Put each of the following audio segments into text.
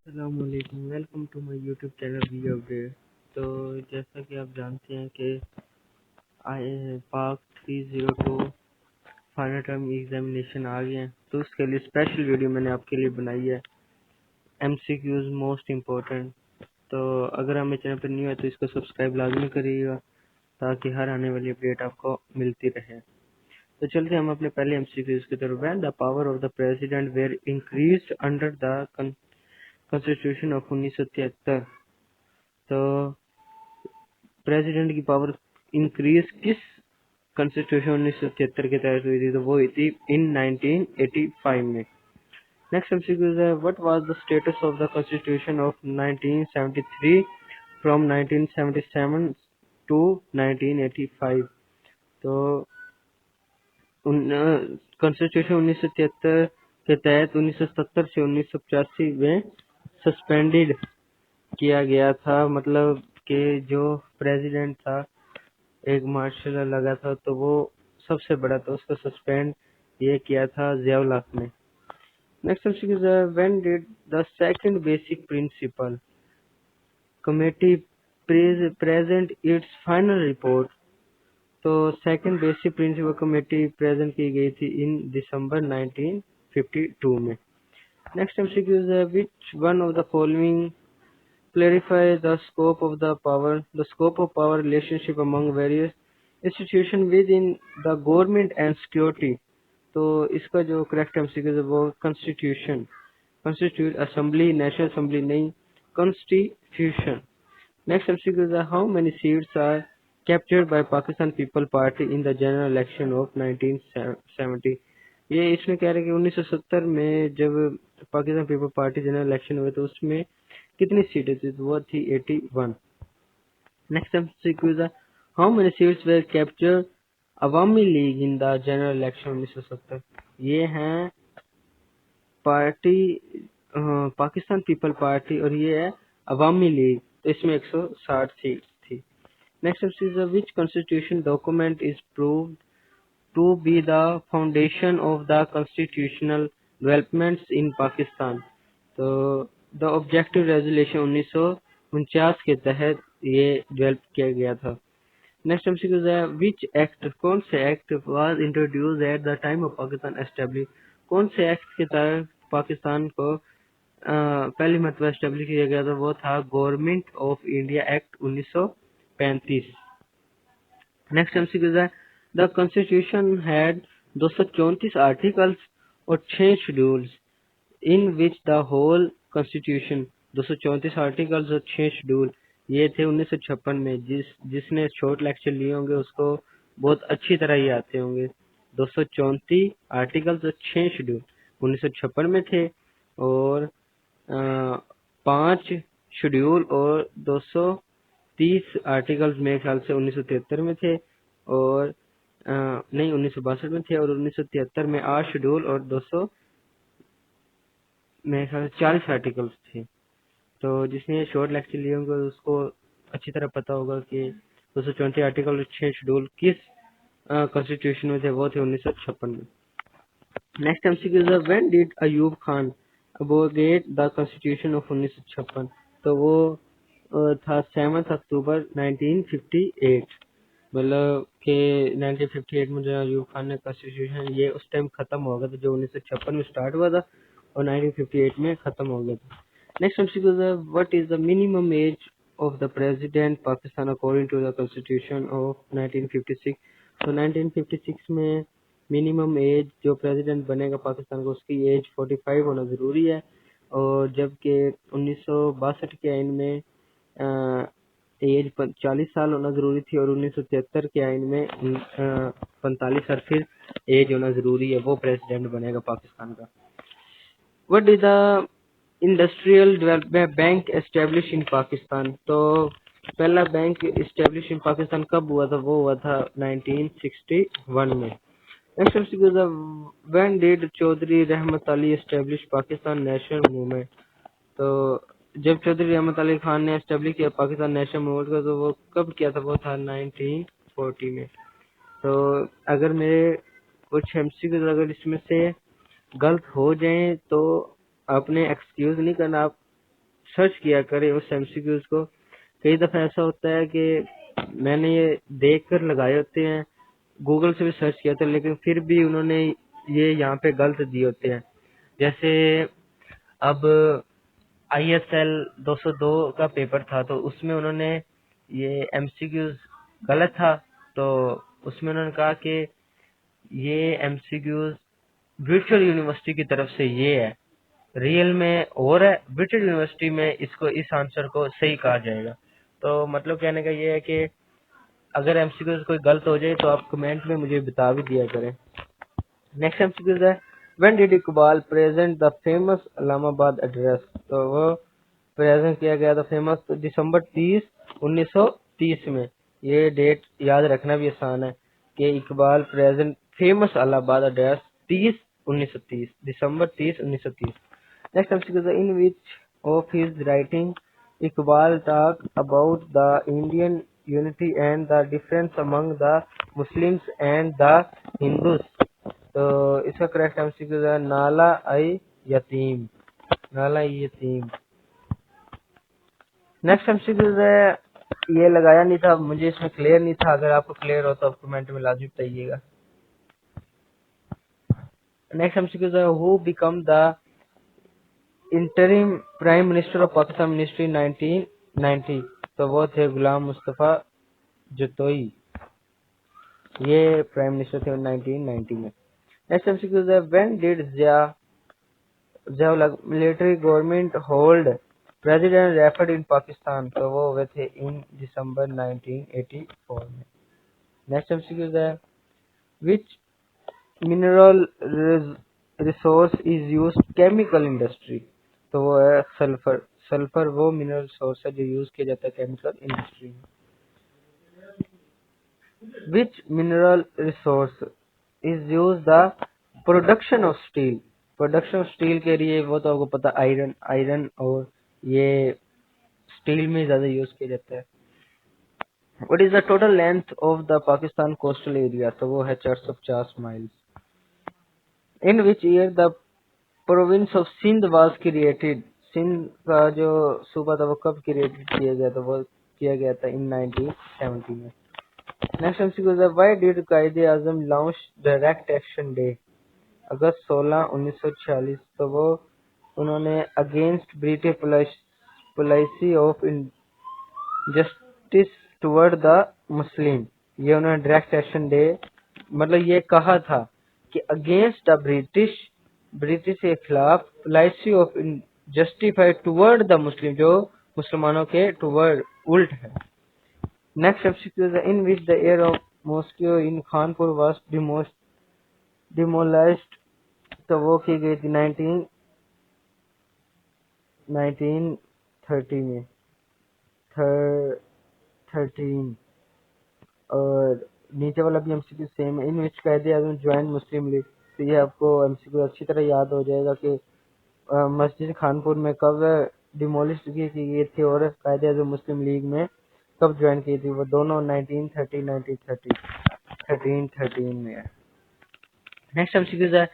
अस्सलामुअलैकुम, welcome to my YouTube channel video update. तो जैसा कि आप जानते हैं कि पाक 302 फाइनल टर्म एग्जामिनेशन आ गए हैं, तो उसके लिए स्पेशल वीडियो मैंने आपके लिए बनाई है। MCQs most important. तो अगर हमें चैनल पर न्यू है तो इसको सब्सक्राइब लाजमी करिएगा ताकि हर आने वाली अपडेट आपको मिलती रहे। तो चलते हम अपने पहले एमसीक्यूज की तरफ। When the power of the president were increased under the constitution of 1973। तो प्रेसिडेंट की पावर इंक्रीज किस कॉन्स्टिट्यूशन 1973 के तहत हुई थी? तो वो हुई थी इन 1985 में। नेक्स्ट एमसीक्यू है, what was the status of the constitution of 1973 from 1977 to 1985? तो कॉन्स्टिट्यूशन 1973 के तहत 1970 से 1985 में सस्पेंडेड किया गया था। मतलब कि जो प्रेसिडेंट था, एक मार्शल लॉ लगा था, तो वो सबसे बड़ा था, उसको सस्पेंड ये किया था जियाउल हक ने। Next is when did the second basic principle committee present its final report? तो second basic principle committee present की गई थी इन दिसंबर 1952 में। Next MCQ is which one of the following clarify the scope of the power, the scope of power relationship among various institutions within the government and security? तो इसका जो correct MCQ है वो constitution, constituent assembly, national assembly नहीं, constitution. Next MCQ है, how many seats are captured by Pakistan Peoples Party in the general election of 1970? ये इसमें कह रहे हैं कि 1970 में जब Pakistan Peoples party general election हुए तो उसमें कितनी सीटें थी? तो वो थी 81। नेक्स्ट एमसीक्यू है, how many seats were capture Awami League in the general election 1970? ये हैं पार्टी पाकिस्तान पीपल पार्टी और ये है अवामी लीग, तो इसमें 160 सीट थी। नेक्स्ट एमसीक्यू है, which constitution document is proved to be the foundation of the constitutional developments in Pakistan? तो द ऑब्जेक्टिव रेजोल्यूशन 1949 के तहत ये डेवलप किया गया था। नेक्स्ट एमसीक्यू है, विच एक्ट, कौन से act was introduced at the time of Pakistan establish? कौन से एक्ट के तहत पाकिस्तान को पहली मरतबा एस्टेब्लिश किया गया था? वो था government of India act 1935। Next MCQ है, द कॉन्स्टिट्यूशन हैड 234 आर्टिकल्स और 6 schedules in which the whole constitution, 234 articles और 6 शेड्यूल ये थे 1956 में। जिसने शॉर्ट लेक्चर लिए होंगे उसको बहुत अच्छी तरह ही आते होंगे। 234 आर्टिकल्स और 6 शेड्यूल 1956 में थे, और 5 शेड्यूल और 230 आर्टिकल्स मेरे ख्याल से 1973 में थे, और नहीं 1962 में थे, और 1973 में 8 शेड्यूल और 200 मेरे ख्याल से 40 आर्टिकल्स थे। तो जिसने शॉर्ट लेक्चर लिए होंगे उसको अच्छी तरह पता होगा कि 234 आर्टिकल और 6 शेड्यूल किस कॉन्स्टिट्यूशन में थे? वो थे 1956 में। नेक्स्ट एमसीक्यू है, when did Ayub Khan abrogate the constitution of 1956? तो वो था 7 अक्टूबर 1958। मतलब कि 1958 में जो अयूब खान ने कॉन्स्टिट्यूशन ये उस टाइम खत्म हो गया था, जो 1956 में स्टार्ट हुआ था और 1958 में खत्म हो गया था। नेक्स्ट एमसीक्यू है, what is the minimum age of the president Pakistan according to the constitution of 1956? तो 1956 में मिनिमम एज जो प्रेसिडेंट बनेगा पाकिस्तान को उसकी एज 45 होना जरूरी है, और जबकि 1962 के आइन में एज 40 साल होना जरूरी थी, और 1973 के आइन में 45 साल फिर एज होना जरूरी है, वो प्रेसिडेंट बनेगा पाकिस्तान का। What is the industrial development bank establish in Pakistan? तो पहला बैंक एस्टेब्लिश इन पाकिस्तान कब हुआ था? वो हुआ था 1961 में। नेक्स्ट एमसीक्यू है, व्हेन डिड चौधरी रहमत Ali establish Pakistan national movement? तो जब चौधरी रहमत अली खान ने एस्टेब्लिश किया पाकिस्तान नेशनल मूवमेंट को, तो वो कब किया था? वो था 1940 में। तो अगर मेरे कुछ एमसीक्यू अगर इसमें से गलत हो जाएं तो आपने एक्सक्यूज नहीं करना, आप सर्च किया करें उस एमसीक्यूज को। कई दफा ऐसा होता है कि मैंने ये देख कर लगाए होते हैं, गूगल से भी सर्च किया था, लेकिन फिर भी उन्होंने ये यहाँ पे गलत दिए होते हैं। जैसे अब ISL 202 का पेपर था, तो उसमें उन्होंने ये एमसीक्यूज गलत था, तो उसमें उन्होंने कहा कि ये एमसीक्यूज वर्चुअल यूनिवर्सिटी की तरफ से ये है, रियल में और है, वर्चुअल यूनिवर्सिटी में इसको इस आंसर को सही कहा जाएगा। तो मतलब कहने का ये है कि अगर एमसीक्यूज कोई गलत हो जाए तो आप कमेंट में मुझे बता भी दिया करें। नेक्स्ट एमसीक्यूज है, when did Iqbal present the famous Allahabad address? तो वो प्रेजेंट किया गया था फेमस दिसंबर 30 1930 में। ये डेट याद रखना भी आसान है कि Iqbal present famous Allahabad address 30 1930 December 30 1930। Next MCQ है, in which of his writing Iqbal talk about the Indian unity and the difference among the Muslims and the Hindus? तो इसका करेक्ट एमसीक्यू है नाला आई यतीम, नाला ई यतीम। नेक्स्ट एमसीक्यू है, ये लगाया नहीं था, मुझे इसमें क्लियर नहीं था, अगर आपको क्लियर हो तो आप कमेंट में लाजमी बताइएगा। नेक्स्ट एमसीक्यू है, who become the interim prime minister of Pakistan ministry 1990? तो वो थे गुलाम मुस्तफा जतोई, ये प्राइम मिनिस्टर थे 1990 में। नेक्स्ट एमसीक्यू है, when did Zia military government hold president referred in Pakistan? तो वो हुए थे इन दिसंबर 1984 में। नेक्स्ट एमसीक्यू है, विच mineral resource is used chemical industry? तो वो है सल्फर, सल्फर वो मिनरल सोर्स है जो यूज किया जाता है केमिकल इंडस्ट्री में। विच mineral resource is use the production of steel? Production of steel के लिए वो तो आपको पता, आयरन, आयरन और ये स्टील में ज्यादा यूज किया जाता है। What is the total length of the Pakistan coastal area? तो वो है 450 miles. In which year the province of Sindh was created? Sindh का जो सूबा था वो कब क्रिएटेड किया गया था? वो किया गया था इन 1970 में। नेक्स्ट एमसीक्यू है, व्हाई डिड कायदे आजम लॉन्च डायरेक्ट एक्शन डे अगस्त 16 1946? तो वो उन्होंने against British policy of justice toward the मुस्लिम, ये उन्होंने डायरेक्ट एक्शन डे मतलब ये कहा था कि अगेंस्ट द ब्रिटिश के खिलाफ policy of justified toward the Muslim, जो मुसलमानों के टुवर्ड उल्ट है। नेक्स्ट एमसीक्यू है, in which the year of mosque in Khanpur was demolished? तो वो की गई थी 1930 में 13। और नीचे वाला भी एमसीक्यू सेम है, इन विच कायदे आजम ज्वाइन मुस्लिम लीग? तो ये आपको एमसीक्यू अच्छी तरह याद हो जाएगा कि मस्जिद खानपुर में कब डिमोलिश की गई थी और कायदे आजम मुस्लिम लीग में कब ज्वाइन की थी? वो दोनों 1913 में है। नेक्स्ट एमसीक्यू है,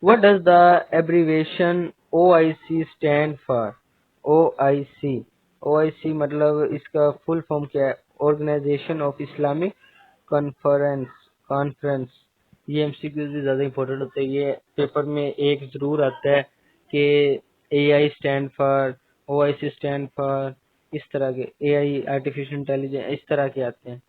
what does the abbreviation OIC stand for? OIC, OIC मतलब इसका फुल फॉर्म क्या है? Organisation of Islamic conference. ये एमसीक्यूज भी ज्यादा इंपॉर्टेंट होते हैं, ये पेपर में एक जरूर आता है कि AI stand for, OIC stand for, इस तरह के AI आर्टिफिशियल इंटेलिजेंस इस तरह के आते हैं।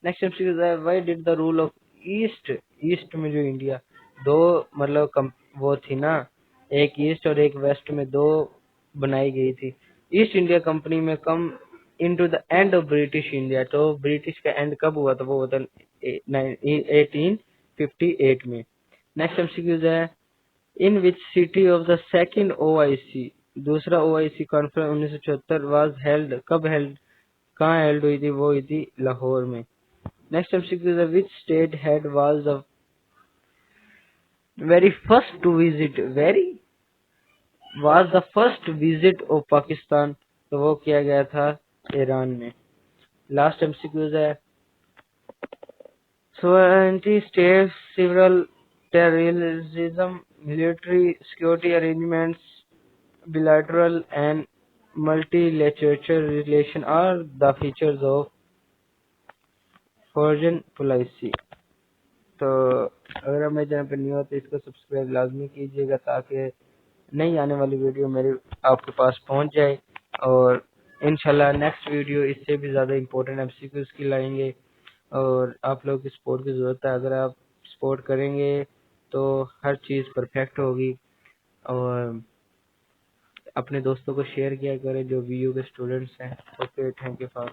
नेक्स्ट एमसीक्यू है, why did the rule of east में जो इंडिया दो मतलब वो थी ना, एक ईस्ट और एक वेस्ट में दो बनाई गई थी। ईस्ट इंडिया कंपनी में come into the end of British India, तो ब्रिटिश का एंड कब हुआ था? वो हुआ था 1858 में। नेक्स्ट एमसीक्यू है, in which city of the second OIC, दूसरा OIC कॉन्फ्रेंस 1974 वाज हेल्ड, कब हेल्ड, कहाँ हेल्ड हुई थी? वो हुई थी लाहौर में। Next MCQ is, which state head was the first visit of Pakistan? तो वो किया गया था ईरान में। लास्ट MCQ है, 20 states several terrorism, military security arrangements, bilateral and multilateral relation are the features of foreign policy। तो अगर आप मेरे चैनल पर न्यू हो तो इसको सब्सक्राइब लाजमी कीजिएगा ताकि नई आने वाली वीडियो मेरे आपके पास पहुंच जाए। और इंशाल्लाह नेक्स्ट वीडियो इससे भी ज़्यादा इम्पोर्टेंट एमसीक्यूज की लाएंगे और आप लोगों की सपोर्ट की ज़रूरत है। अगर आप सपोर्ट करेंगे तो हर चीज़ परफेक्ट होगी। और अपने दोस्तों को शेयर किया करें जो वीयू के स्टूडेंट्स हैं। Okay, thank you for